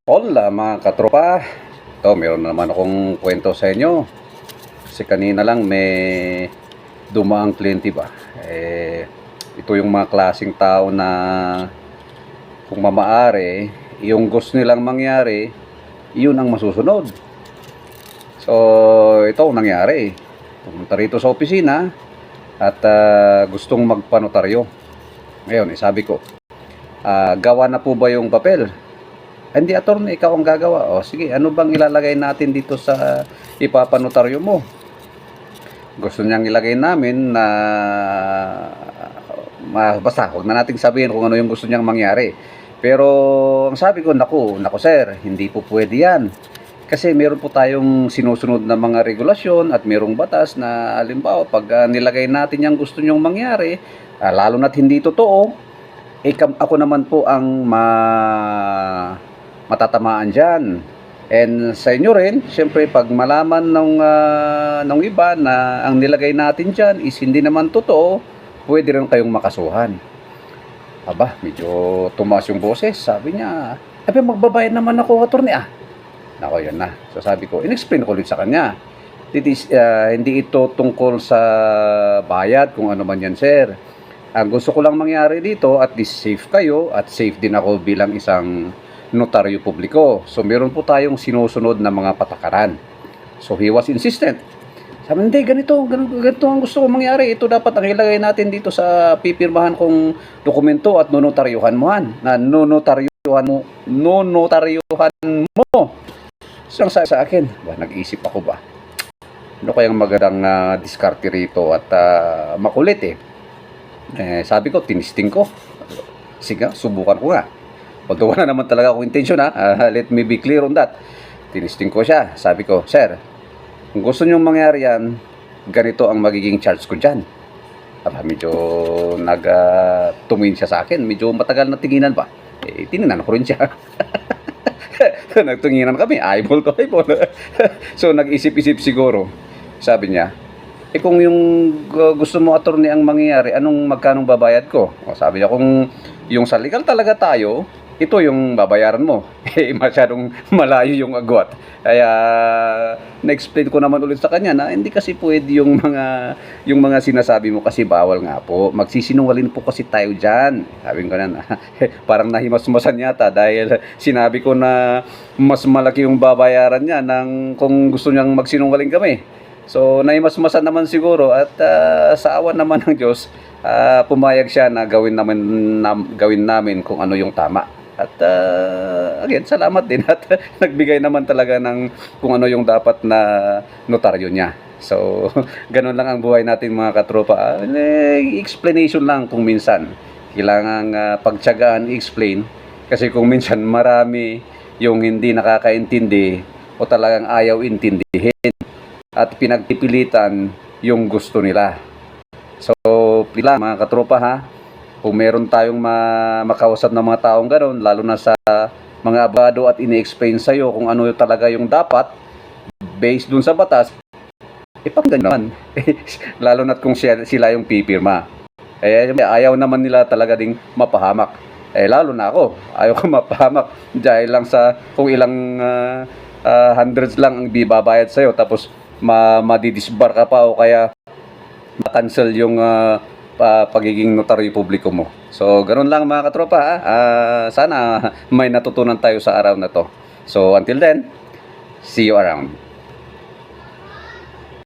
Hola mga katropa. Ito, meron na naman akong kwento sa inyo. Kasi kanina lang may dumaang kliyente ba. Ito yung mga klaseng tao na kung mamaari, yung gusto nilang mangyari, yun ang masusunod. So, ito ang nangyari. Pumunta rito sa opisina at gustong magpanotaryo. Ngayon, sabi ko, gawa na po ba yung papel? Hindi, attorney, ikaw ang gagawa. O sige, ano bang ilalagay natin dito sa ipapanotaryo mo? Gusto niyang ilagay namin na basta, huwag na nating sabihin kung ano yung gusto niyang mangyari. Pero ang sabi ko, naku sir, hindi po pwede yan. Kasi meron po tayong sinusunod na mga regulasyon at merong batas na halimbawa pag nilagay natin yung gusto niyong mangyari, lalo na't hindi totoo, ako naman po ang matatamaan dyan. And sa inyo rin, syempre pag malaman ng iba na ang nilagay natin dyan is hindi naman totoo, pwede rin kayong makasuhan. Aba, medyo tumaas yung boses. Sabi niya, magbabayad naman ako, attorney. Nako, yan na. So sabi ko, in-explain ko ulit sa kanya. Hindi ito tungkol sa bayad, kung ano man yan, sir. Ang gusto ko lang mangyari dito, at least safe kayo, at safe din ako bilang isang notaryo publiko. So meron po tayong sinusunod na mga patakaran. So he was insistent. Sabi, hindi, ganito ang gusto ko mangyari. Ito dapat ang ilagay natin dito sa pipirmahan kong dokumento at nonotaryuhan mo. So ang sabi sa akin, nag-isip ako ba? Ano kayang magandang diskarte rito at makulit sabi ko, tinisting ko. Sige, subukan ko nga. Although wala naman talaga akong intention let me be clear on that. Tinisting ko siya. Sabi ko, sir, kung gusto nyong mangyari yan, ganito ang magiging charge ko dyan. Medyo tumingin siya sa akin. Medyo matagal na tinginan ba? Tinignan ko rin siya. Nagtunginan kami, eyeball to eyeball. So nag-isip-isip siguro. Sabi niya, kung yung gusto mo, attorney, ang mangyayari, magkanong babayad ko? Sabi niya, kung yung sa legal talaga tayo, ito yung babayaran mo. Masyadong malayo yung agwat. Kaya na-explain ko naman ulit sa kanya na hindi kasi pwede yung mga sinasabi mo kasi bawal nga po. Magsisinungaling po kasi tayo dyan. Sabi ko na, parang nahimas-masan yata dahil sinabi ko na mas malaki yung babayaran niya kung gusto niyang magsinungaling kami. So nahimas-masan naman siguro at sa awan naman ng Diyos, pumayag siya na gawin namin kung ano yung tama. At again, salamat din at nagbigay naman talaga ng kung ano yung dapat na notaryo niya. So, ganun lang ang buhay natin mga katropa. Explanation lang kung minsan. Kailangang pagtiyagaan, i-explain. Kasi kung minsan marami yung hindi nakakaintindi o talagang ayaw intindihin at pinagpipilitan yung gusto nila. So, pila mga katropa kung meron tayong makausap ng mga taong gano'n, lalo na sa mga abogado at ini-explain sa'yo kung ano talaga yung dapat based dun sa batas, pakinggan naman. Lalo na kung sila yung pipirma. Ayaw naman nila talaga ding mapahamak. Lalo na ako, ayaw ko mapahamak dahil lang sa kung ilang hundreds lang ang bibabayad sa'yo tapos madidisbar ka pa o kaya ma-cancel yung pagiging notaryo publiko mo. So, ganun lang mga katropa. Sana may natutunan tayo sa araw na to. So, until then, see you around.